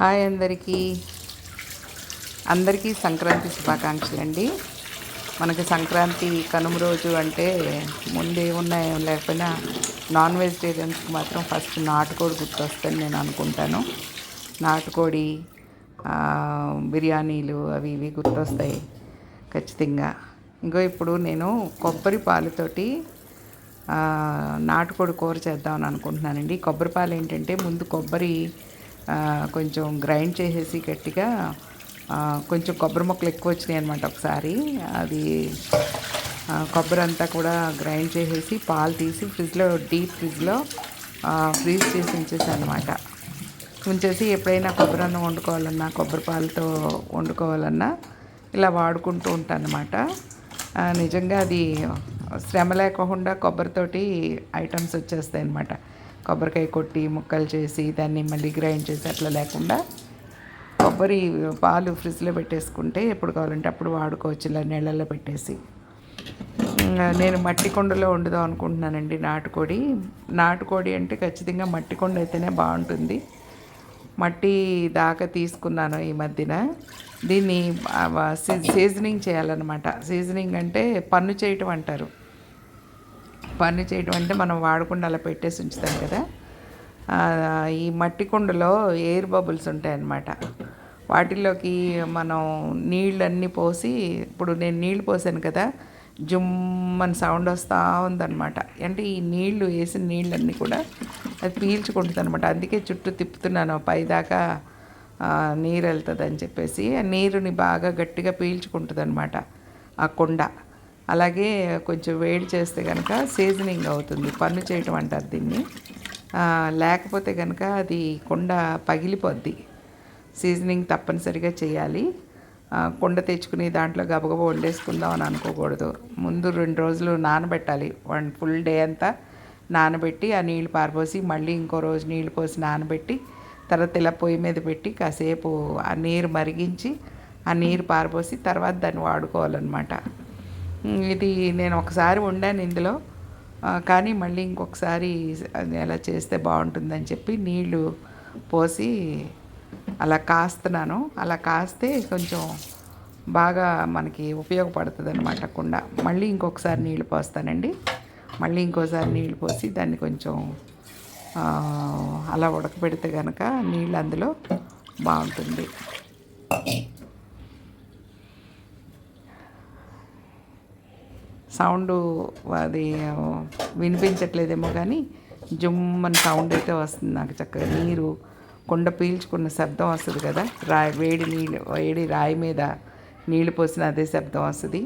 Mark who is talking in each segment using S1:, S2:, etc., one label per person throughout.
S1: Hi అందరికీ సంక్రాంతి శుభాకాంక్షలు అండి. మనకి సంక్రాంతి కనుమ రోజు అంటే ముందు ఏమున్నాయో లేకపోయినా నాన్ వెజిటేరియన్స్కి మాత్రం ఫస్ట్ నాటుకోడి గుర్తొస్తుందని నేను అనుకుంటాను. నాటుకోడి బిర్యానీలు అవి ఇవి గుర్తొస్తాయి ఖచ్చితంగా. ఇప్పుడు నేను కొబ్బరి పాలతోటి నాటుకోడి కూర చేద్దామని అనుకుంటున్నానండి. కొబ్బరి పాలు ఏంటంటే ముందు కొబ్బరి కొంచెం గ్రైండ్ చేసేసి గట్టిగా కొంచెం కొబ్బరి ముక్కలు ఎక్కువ వచ్చినాయి అనమాట. ఒకసారి అది కొబ్బరి అంతా కూడా గ్రైండ్ చేసేసి పాలు తీసి డీప్ ఫ్రిడ్జ్లో ఫ్రీజ్ చేసి ఉంచేసాను అనమాట. ఉంచేసి ఎప్పుడైనా కొబ్బరి అన్నం వండుకోవాలన్నా కొబ్బరి పాలతో వండుకోవాలన్నా ఇలా వాడుకుంటూ ఉంటాను అనమాట. నిజంగా అది శ్రమ లేకుండా కొబ్బరితోటి ఐటమ్స్ వచ్చేస్తాయి అన్నమాట. కొబ్బరికాయ కొట్టి ముక్కలు చేసి దాన్ని మళ్ళీ గ్రైండ్ చేసి అట్లా లేకుండా కొబ్బరి పాలు ఫ్రిడ్జ్లో పెట్టేసుకుంటే ఎప్పుడు కావాలంటే అప్పుడు వాడుకోవచ్చు, ఇలా నీళ్ళల్లో పెట్టేసి. నేను మట్టి కుండలో వండుదాం అనుకుంటున్నానండి నాటుకోడి అంటే ఖచ్చితంగా మట్టి కుండ అయితేనే బాగుంటుంది. మట్టి దాకా తీసుకున్నాను ఈ మధ్యన. దీన్ని సీజనింగ్ చేయాలన్నమాట. సీజనింగ్ అంటే పన్ను చేయటం అంటారు. పన్ను చేయటం అంటే మనం వాడకుండా అలా పెట్టేసి ఉంచుతాం కదా. ఈ మట్టి కుండలో ఎయిర్ బబుల్స్ ఉంటాయన్నమాట. వాటిల్లోకి మనం నీళ్ళన్నీ పోసి, ఇప్పుడు నేను నీళ్ళు పోసాను కదా, జుమ్మని సౌండ్ వస్తూ ఉందన్నమాట. అంటే ఈ నీళ్లు వేసిన నీళ్ళన్నీ కూడా అది పీల్చుకుంటుంది అనమాట. అందుకే చుట్టూ తిప్పుతున్నాను, పైదాకా నీరు వెళ్తుంది అని చెప్పేసి. ఆ నీరుని బాగా గట్టిగా పీల్చుకుంటుంది అనమాట ఆ కుండ. అలాగే కొంచెం వేడి చేస్తే కనుక సీజనింగ్ అవుతుంది. పన్ను చేయటం అంటారు దీన్ని. లేకపోతే కనుక అది కుండ పగిలిపోద్ది. సీజనింగ్ తప్పనిసరిగా చేయాలి. కుండ తెచ్చుకుని దాంట్లో గబగబా వండేసుకుందాం అని అనుకోకూడదు. ముందు 2 రోజులు నానబెట్టాలి. ఫుల్ డే అంతా నానబెట్టి ఆ నీళ్ళు పారబోసి మళ్ళీ ఇంకో రోజు నీళ్ళు పోసి నానబెట్టి తర్వాత ఇలా పొయ్యి మీద పెట్టి కాసేపు ఆ నీరు మరిగించి ఆ నీరు పారబోసి తర్వాత దాన్ని వాడుకోవాలన్నమాట. ఇది నేను ఒకసారి వండాను ఇందులో, కానీ మళ్ళీ ఇంకొకసారి ఎలా చేస్తే బాగుంటుందని చెప్పి నీళ్ళు పోసి అలా కాస్తున్నాను. అలా కాస్తే కొంచెం బాగా మనకి ఉపయోగపడుతుంది అనమాట కుండ. మళ్ళీ ఇంకొకసారి నీళ్ళు పోస్తానండి. మళ్ళీ ఇంకోసారి నీళ్ళు పోసి దాన్ని కొంచెం అలా ఉడకబెడితే కనుక నీళ్ళు అందులో బాగుంటుంది. సౌండు అది వినిపించట్లేదేమో కానీ జుమ్మని సౌండ్ అయితే వస్తుంది నాకు. చక్కగా నీరు కుండ పీల్చుకున్న శబ్దం వస్తుంది కదా, వేడి రాయి మీద నీళ్ళు పోసిన అదే శబ్దం వస్తుంది.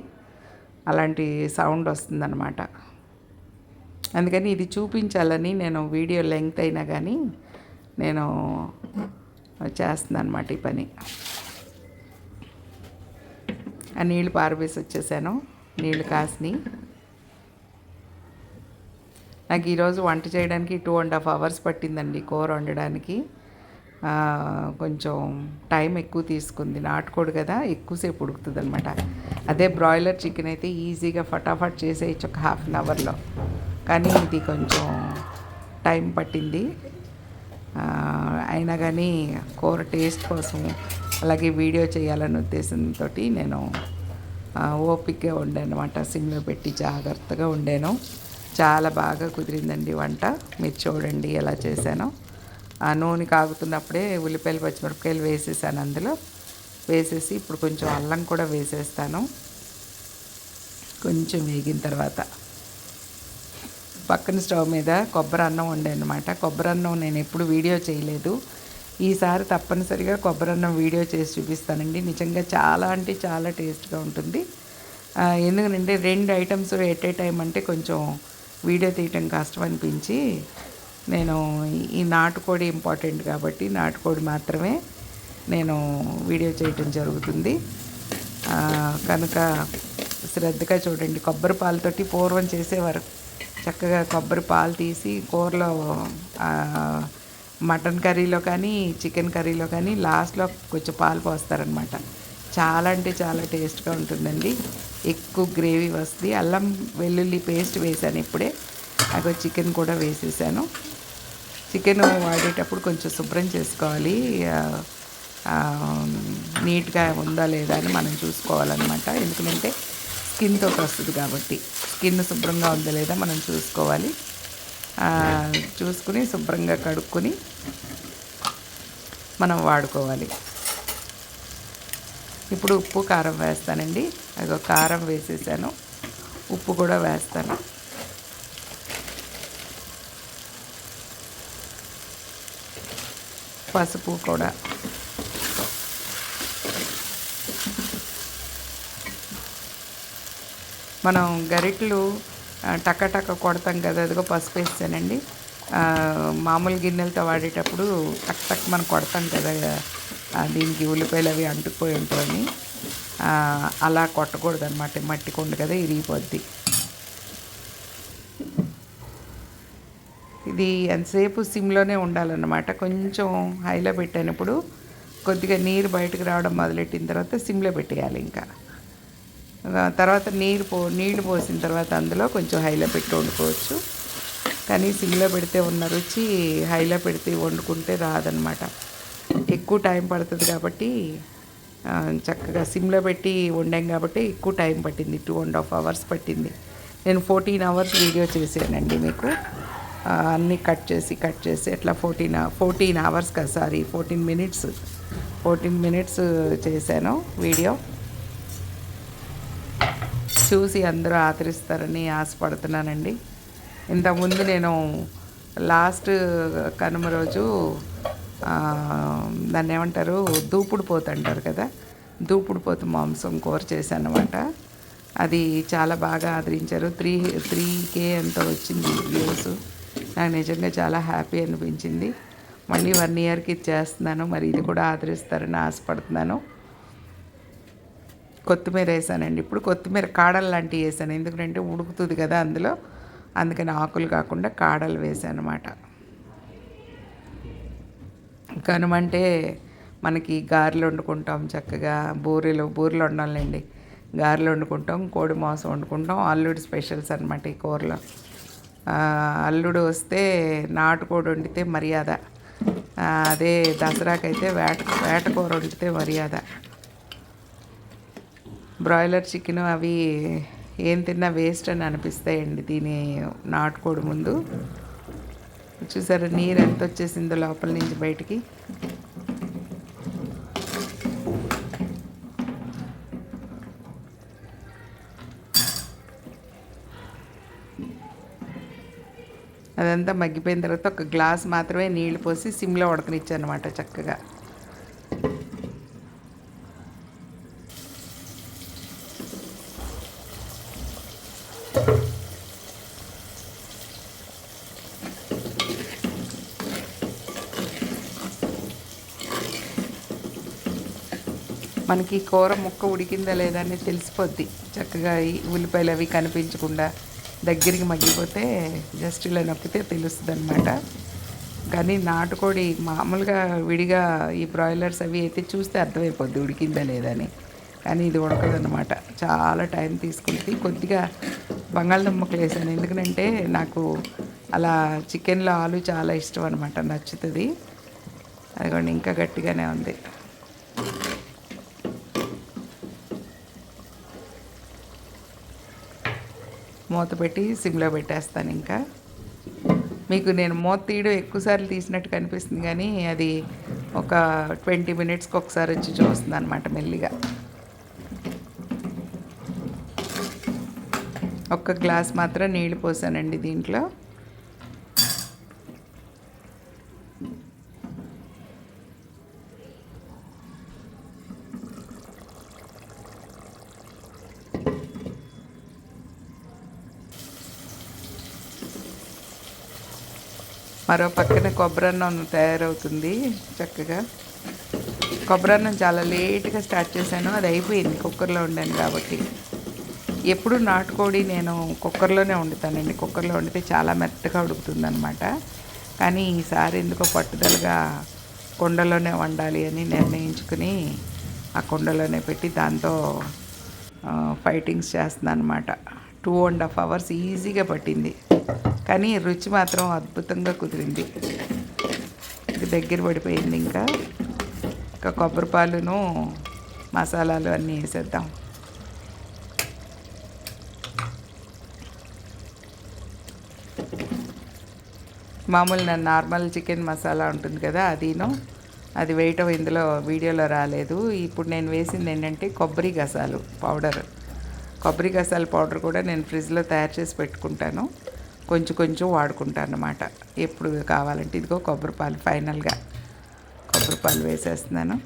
S1: అలాంటి సౌండ్ వస్తుందన్నమాట. అందుకని ఇది చూపించాలని నేను వీడియో లెంగ్త్ అయినా కానీ నేను చేస్తున్నాను అన్నమాట ఈ పని. ఆ నీళ్ళు పారవేసి వచ్చేసాను. నీళ్ళు కాసినాయి. నాకు ఈరోజు వంట చేయడానికి 2.5 hours పట్టిందండి కూర వండడానికి. కొంచెం టైం ఎక్కువ తీసుకుంది. నాటుకోడు కదా, ఎక్కువసేపు ఉడుకుతుంది అనమాట. అదే బ్రాయిలర్ చికెన్ అయితే ఈజీగా ఫటాఫట్ చేసేయచ్చు ఒక 1/2 hourలో. కానీ ఇది కొంచెం టైం పట్టింది. అయినా కానీ కూర టేస్ట్ కోసం అలాగే వీడియో చేయాలనే ఉద్దేశంతో నేను ఓపికగా వండాను అనమాట. సిమ్లో పెట్టి జాగ్రత్తగా వండాను. చాలా బాగా కుదిరిందండి వంట. మీరు చూడండి ఎలా చేశానో. ఆ నూనె కాగుతున్నప్పుడే ఉల్లిపాయలు పచ్చిమిరపకాయలు వేసేసాను. అందులో వేసేసి ఇప్పుడు కొంచెం అల్లం కూడా వేసేస్తాను. కొంచెం వేగిన తర్వాత పక్కన స్టవ్ మీద కొబ్బరి అన్నం వండాను అనమాట. కొబ్బరి అన్నం నేను ఎప్పుడు వీడియో చేయలేదు. ఈసారి తప్పనిసరిగా కొబ్బరి అన్నం వీడియో చేసి చూపిస్తానండి. నిజంగా చాలా అంటే చాలా టేస్ట్గా ఉంటుంది. ఎందుకంటే 2 ఐటమ్స్ ఎట్ ఏ టైం అంటే కొంచెం వీడియో తీయటం కష్టం అనిపించి నేను ఈ నాటుకోడి ఇంపార్టెంట్ కాబట్టి నాటుకోడి మాత్రమే నేను వీడియో చేయటం జరుగుతుంది. కనుక శ్రద్ధగా చూడండి. కొబ్బరి పాలతోటి పూర్వం చేసేవారు. చక్కగా కొబ్బరి పాలు తీసి కూరలో మటన్ కర్రీలో కానీ చికెన్ కర్రీలో కానీ లాస్ట్లో కొంచెం పాలు పోస్తారనమాట. చాలా అంటే చాలా టేస్ట్గా ఉంటుందండి. ఎక్కువ గ్రేవీ వస్తుంది. అల్లం వెల్లుల్లి పేస్ట్ వేసాను ఇప్పుడే. అగో చికెన్ కూడా వేసేసాను. చికెన్ వాడేటప్పుడు కొంచెం శుభ్రం చేసుకోవాలి. నీట్గా ఉందా లేదా అని మనం చూసుకోవాలన్నమాట. ఎందుకంటే స్కిన్తో వస్తుంది కాబట్టి స్కిన్ శుభ్రంగా ఉందా లేదా మనం చూసుకోవాలి. చూసుకుని శుభ్రంగా కడుక్కొని మనం వాడుకోవాలి. ఇప్పుడు ఉప్పు కారం వేస్తానండి. అదో కారం వేసేసాను, ఉప్పు కూడా వేస్తాను. పసుపు కూడా. మనం గరిటెలు టక కొడతాం కదా, అదిగో పసుపు వేస్తానండి. మామూలు గిన్నెలతో వాడేటప్పుడు టక్ మనం కొడతాం కదా, దీనికి ఉల్లిపాయలు అవి అంటుకుపోయి ఉంటాయని. అలా కొట్టకూడదు అనమాట, మట్టి కొండ కదా ఇరిగిపోద్ది. ఇది ఎంతసేపు సిమ్లోనే ఉండాలన్నమాట. కొంచెం హైలో పెట్టినప్పుడు కొద్దిగా నీరు బయటకు రావడం మొదలెట్టిన తర్వాత సిమ్లో పెట్టేయాలి. ఇంకా తర్వాత నీళ్లు పోసిన తర్వాత అందులో కొంచెం హైలో పెట్టి వండుకోవచ్చు. కానీ సిమ్లో పెడితే ఉన్న రుచి హైలో పెడితే వండుకుంటే రాదనమాట. ఎక్కువ టైం పడుతుంది కాబట్టి చక్కగా సిమ్లో పెట్టి వండాం కాబట్టి ఎక్కువ టైం పట్టింది. 2.5 hours పట్టింది. నేను 14 hours వీడియో చేశానండి మీకు. అన్నీ కట్ చేసి అట్లా 14 hours కదా, సారీ 14 minutes చేశాను వీడియో. చూసి అందరూ ఆదరిస్తారని ఆశపడుతున్నానండి. ఇంతకుముందు నేను లాస్ట్ కనుమ రోజు దాన్ని ఏమంటారు, దూపుడు పోతు అంటారు కదా, దూపుడు పోతు మాంసం కూర చేశాను అనమాట. అది చాలా బాగా ఆదరించారు. 3K ఎంతో వచ్చింది వ్యూస్. నాకు నిజంగా చాలా హ్యాపీ అనిపించింది. మళ్ళీ 1 yearకి చేస్తున్నాను. మరి ఇది కూడా ఆదరిస్తారని ఆశపడుతున్నాను. కొత్తిమీర వేసానండి. ఇప్పుడు కొత్తిమీర కాడలు లాంటివి వేసాను, ఎందుకంటే ఉడుకుతుంది కదా అందులో, అందుకని ఆకులు కాకుండా కాడలు వేసాను అన్నమాట. కనుమంటే మనకి గారెలు వండుకుంటాం, చక్కగా బూరెలు వండాలండి. గారెలు వండుకుంటాం, కోడి మాంసం వండుకుంటాం. అల్లుడు స్పెషల్స్ అనమాట ఈ కూరలో. అల్లుడు వస్తే నాటుకోడి వండితే మర్యాద. అదే దసరాకైతే వేట కూర వండితే మర్యాద. బ్రాయిలర్ చికెన్ అవి ఏం తిన్నా వేస్ట్ అని అనిపిస్తాయండి దీని నాటుకోడి ముందు. చూసారా నీరు ఎంత వచ్చేసిందో లోపల నుంచి బయటికి. అదంతా మగ్గిపోయిన తర్వాత ఒక గ్లాస్ మాత్రమే నీళ్లు పోసి సిమ్లో ఉడకనిచ్చాను అనమాట చక్కగా. మనకి కూర ముక్క ఉడికిందా లేదా అని తెలిసిపోద్ది చక్కగా. ఈ ఉల్లిపాయలు అవి కనిపించకుండా దగ్గరికి మగ్గిపోతే జస్ట్ ఇలా నొక్కితే తెలుస్తుంది అనమాట. కానీ నాటుకోడి మామూలుగా విడిగా ఈ బ్రాయిలర్స్ అవి అయితే చూస్తే అర్థమైపోద్ది ఉడికిందా లేదా అని. కానీ ఇది ఉడకదన్నమాట, చాలా టైం తీసుకుంటుంది. కొద్దిగా బంగాళదుంపలు వేసాను, ఎందుకంటే నాకు అలా చికెన్లో ఆలు చాలా ఇష్టం అనమాట, నచ్చుతుంది. అదిగోండి ఇంకా గట్టిగానే ఉంది. మూత పెట్టి సిమ్లో పెట్టేస్తాను. ఇంకా మీకు నేను మూత తీయడం ఎక్కువసార్లు తీసినట్టు కనిపిస్తుంది, కానీ అది ఒక 20 minutesకి ఒకసారి వచ్చి చూస్తుంది అనమాట మెల్లిగా. ఒక్క గ్లాస్ మాత్రం నీళ్ళు పోసానండి దీంట్లో. మరో పక్కన కొబ్బరన్నం తయారవుతుంది చక్కగా. కొబ్బరన్నం చాలా లేట్గా స్టార్ట్ చేశాను, అది అయిపోయింది కుక్కర్లో వండాను కాబట్టి. ఎప్పుడు నాటుకోడి నేను కుక్కర్లోనే వండుతానండి. కుక్కర్లో వండితే చాలా మెత్తగా ఉడుకుతుంది అనమాట. కానీ ఈసారి ఎందుకో పట్టుదలగా కుండలోనే వండాలి అని నిర్ణయించుకుని ఆ కుండలోనే పెట్టి దాంతో ఫైటింగ్స్ చేస్తున్నాను అనమాట. 2.5 hours ఈజీగా పట్టింది, కానీ రుచి మాత్రం అద్భుతంగా కుదిరింది. ఇది దగ్గర పడిపోయింది. ఇంకా ఇంకా కొబ్బరి పాలును మసాలాలు అన్నీ వేసేద్దాం. మామూలు నార్మల్ చికెన్ మసాలా ఉంటుంది కదా, అది వేయటం ఇందులో వీడియోలో రాలేదు. ఇప్పుడు నేను వేసింది ఏంటంటే కొబ్బరి గసాలు పౌడర్. కొబ్బరి గసాల పౌడర్ కూడా నేను ఫ్రిడ్జ్లో తయారు చేసి పెట్టుకుంటాను, కొంచెం కొంచెం వాడుకుంటాను అన్నమాట ఎప్పుడు కావాలంటే. ఇదిగో కొబ్బరి పాలు, ఫైనల్గా కొబ్బరి పాలు వేసేస్తున్నాను.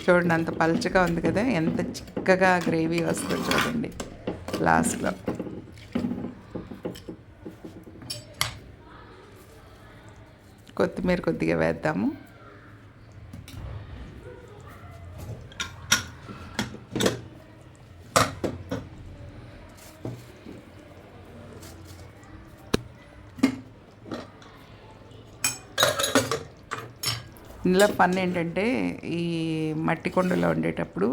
S1: చూడండి అంత పల్చగా ఉంది కదా, ఎంత చిక్కగా గ్రేవీ వస్తుందో చూడండి లాస్ట్లో. కొత్తిమీర కొద్దిగా వేద్దాము. ఇందులో పని ఏంటంటే ఈ మట్టి కుండలో వండేటప్పుడు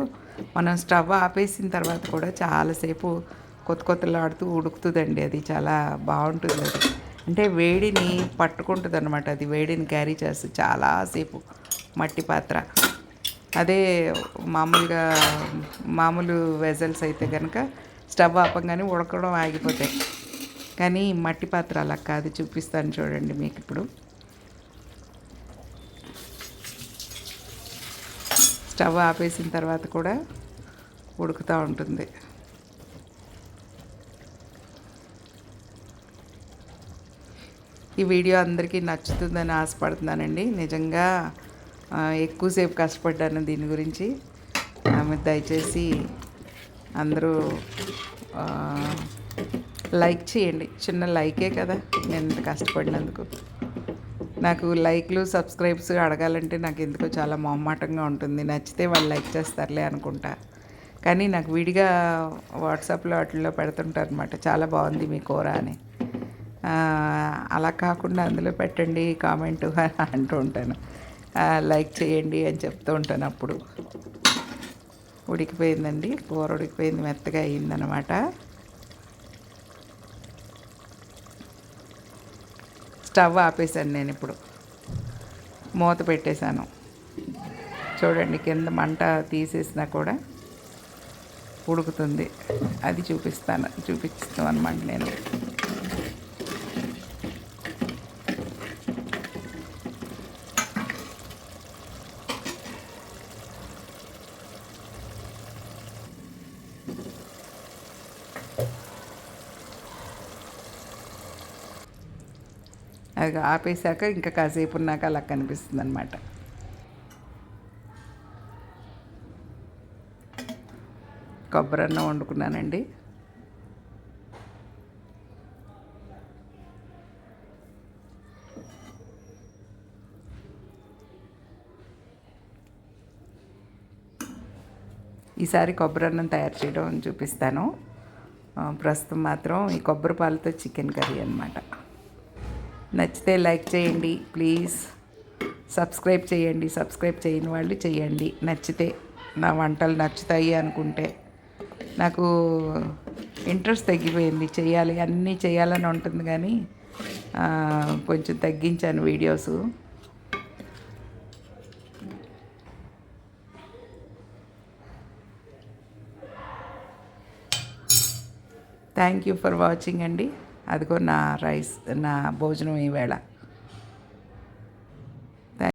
S1: మనం స్టవ్ ఆపేసిన తర్వాత కూడా చాలాసేపు కొత్తలాడుతూ ఉడుకుతుందండి. అది చాలా బాగుంటుంది. అది అంటే వేడిని పట్టుకుంటుంది అనమాట, అది వేడిని క్యారీ చేస్తుంది చాలాసేపు మట్టి పాత్ర. అదే మామూలు వెజల్స్ అయితే కనుక స్టవ్ ఆపంగానే ఉడకడం ఆగిపోతాయి. కానీ మట్టి పాత్ర అలా కాదు, చూపిస్తాను చూడండి మీకు ఇప్పుడు. స్టవ్ ఆపేసిన తర్వాత కూడా ఉడుకుతూ ఉంటుంది. ఈ వీడియో అందరికీ నచ్చుతుందని ఆశపడుతున్నానండి. నిజంగా ఎక్కువసేపు కష్టపడ్డాను దీని గురించి. దయచేసి అందరూ లైక్ చేయండి. చిన్న లైకే కదా నేను ఇంత కష్టపడినందుకు. నాకు లైక్లు సబ్స్క్రైబ్స్ అడగాలంటే నాకు ఎందుకో చాలా మొహమాటంగా ఉంటుంది. నచ్చితే వాళ్ళు లైక్ చేస్తారులే అనుకుంటా, కానీ నాకు విడిగా వాట్సాప్లో వాటిల్లో పెడుతుంటారు అనమాట, చాలా బాగుంది మీ కూర అని. అలా కాకుండా అందులో పెట్టండి కామెంట్ అంటూ ఉంటాను, లైక్ చేయండి అని చెప్తూ ఉంటాను. అప్పుడు ఉడికిపోయిందండి, కూర ఉడికిపోయింది, మెత్తగా అయ్యిందనమాట. స్టవ్ ఆపేసాను నేను, ఇప్పుడు మూత పెట్టేశాను. చూడండి కింద మంట తీసేసినా కూడా ఉడుకుతుంది. అది చూపిస్తాం అనమాట నేను. అది ఆపేసాక ఇంకా కాసేపు ఉన్నాక అలా కనిపిస్తుంది అనమాట. కొబ్బరి అన్నం వండుకున్నానండి. ఈసారి కొబ్బరి అన్నం తయారు చేయడం చూపిస్తాను. ప్రస్తుతం మాత్రం ఈ కొబ్బరి పాలతో చికెన్ కర్రీ అనమాట. నచ్చితే లైక్ చేయండి ప్లీజ్, సబ్స్క్రైబ్ చేయండి. సబ్స్క్రైబ్ చేయని వాళ్ళు చేయండి, నచ్చితే నా వంటలు నచ్చుతాయి అనుకుంటే. నాకు ఇంట్రెస్ట్ తగ్గిపోయింది, అన్నీ చేయాలని ఉంటుంది కానీ కొంచెం తగ్గించాను videos. Thank you for watching అండి. అదిగో నా భోజనం ఈవేళ.